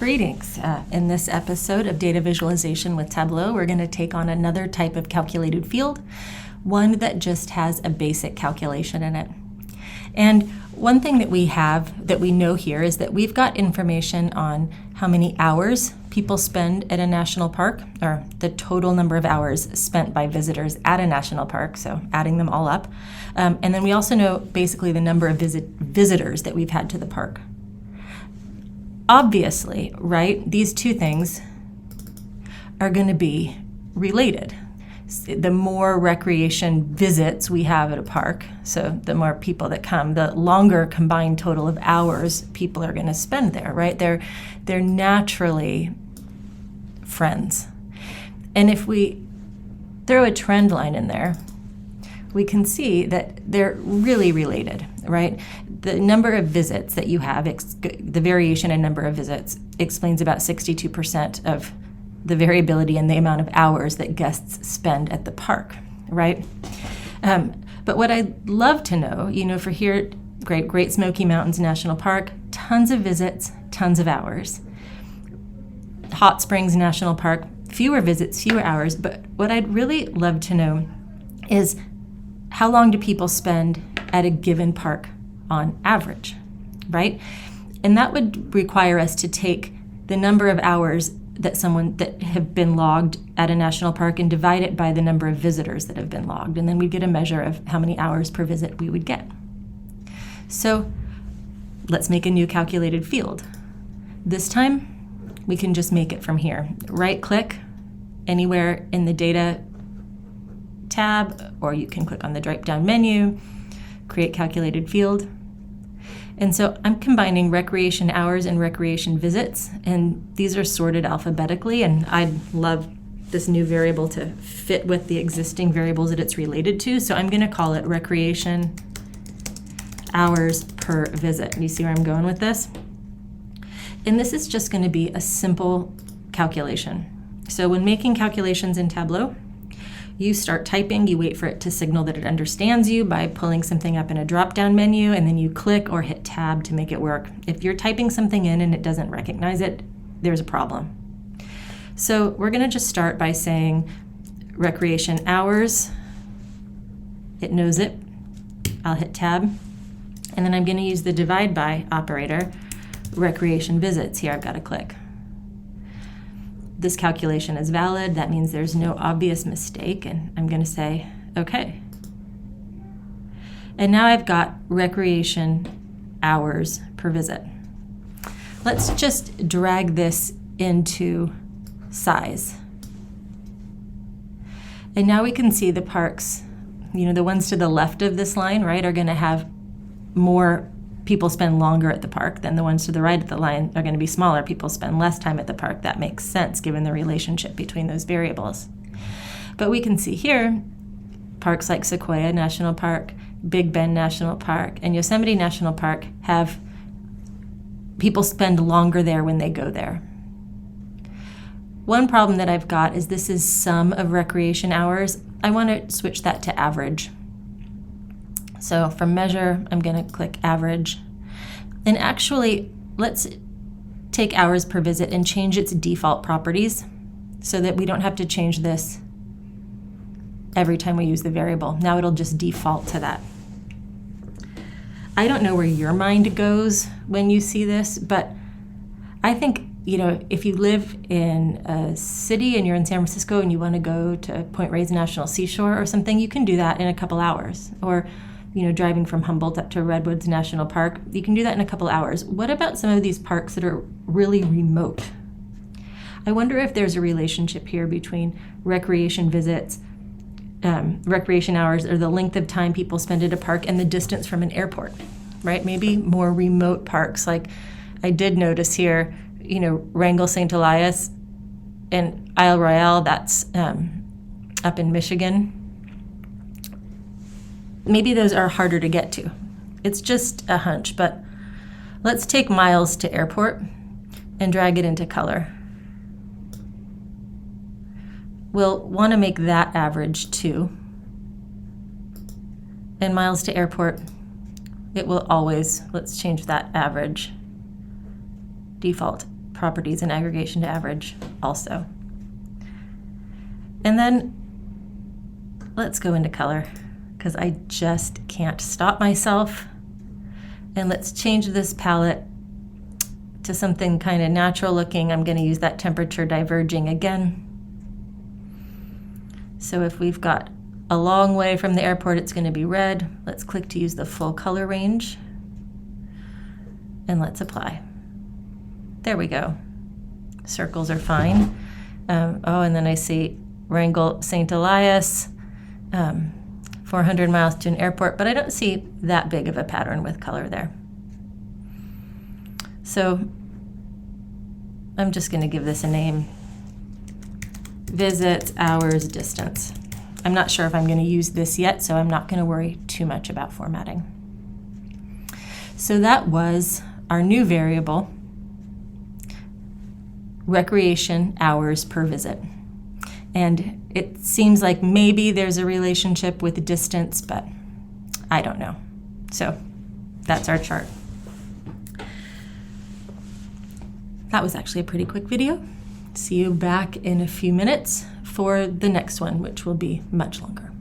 Greetings. In this episode of Data Visualization with Tableau, we're going to take on another type of calculated field, one that just has a basic calculation in it. And one thing that we know here is that we've got information on how many hours people spend at a national park, or the total number of hours spent by visitors at a national park, so adding them all up. And then we also know basically the number of visitors that we've had to the park. Obviously, right, these two things are going to be related. The more recreation visits we have at a park, so the more people that come, the longer combined total of hours people are going to spend there, right? They're naturally friends. And if we throw a trend line in there, we can see that they're really related, right? The number of visits that you have, the variation in number of visits, explains about 62% of the variability in the amount of hours that guests spend at the park, right? But what I'd love to know, for here, Great Smoky Mountains National Park, tons of visits, tons of hours. Hot Springs National Park, fewer visits, fewer hours. But what I'd really love to know is how long do people spend at a given park on average, right? And that would require us to take the number of hours that have been logged at a national park and divide it by the number of visitors that have been logged. And then we'd get a measure of how many hours per visit we would get. So let's make a new calculated field. This time, we can just make it from here. Right-click anywhere in the data tab, or you can click on the drop-down menu, create calculated field. And so I'm combining recreation hours and recreation visits, and these are sorted alphabetically, and I'd love this new variable to fit with the existing variables that it's related to, so I'm going to call it recreation hours per visit. You see where I'm going with this? And this is just going to be a simple calculation. So when making calculations in Tableau, you start typing, you wait for it to signal that it understands you by pulling something up in a drop-down menu, and then you click or hit tab to make it work. If you're typing something in and it doesn't recognize it, there's a problem. So we're going to just start by saying recreation hours. It knows it. I'll hit tab. And then I'm going to use the divide by operator, recreation visits. Here I've got to click. This calculation is valid. That means there's no obvious mistake, and I'm going to say OK. And now I've got recreation hours per visit. Let's just drag this into size. And now we can see the parks, the ones to the left of this line, right, are going to have more people spend longer at the park than the ones to the right of the line are going to be smaller. People spend less time at the park. That makes sense given the relationship between those variables. But we can see here, parks like Sequoia National Park, Big Bend National Park, and Yosemite National Park have people spend longer there when they go there. One problem that I've got is this is sum of recreation hours. I want to switch that to average. So from measure, I'm going to click average. And actually, let's take hours per visit and change its default properties so that we don't have to change this every time we use the variable. Now it'll just default to that. I don't know where your mind goes when you see this, but I think, if you live in a city and you're in San Francisco and you want to go to Point Reyes National Seashore or something, you can do that in a couple hours. Or driving from Humboldt up to Redwoods National Park, you can do that in a couple hours. What about some of these parks that are really remote? I wonder if there's a relationship here between recreation visits, recreation hours, or the length of time people spend at a park and the distance from an airport, right? Maybe more remote parks. Like I did notice here, Wrangell St. Elias and Isle Royale, that's up in Michigan. Maybe those are harder to get to. It's just a hunch, but let's take miles to airport and drag it into color. We'll want to make that average 2. And miles to airport, it will always, let's change that average default properties and aggregation to average also. And then let's go into color, because I just can't stop myself. And let's change this palette to something kind of natural looking. I'm going to use that temperature diverging again. So if we've got a long way from the airport, it's going to be red. Let's click to use the full color range. And let's apply. There we go. Circles are fine. Oh, and then I see Wrangell St. Elias, 400 miles to an airport, but I don't see that big of a pattern with color there. So I'm just going to give this a name. Visits, hours, distance. I'm not sure if I'm going to use this yet, so I'm not going to worry too much about formatting. So that was our new variable, recreation hours per visit. And it seems like maybe there's a relationship with distance, but I don't know. So that's our chart. That was actually a pretty quick video. See you back in a few minutes for the next one, which will be much longer.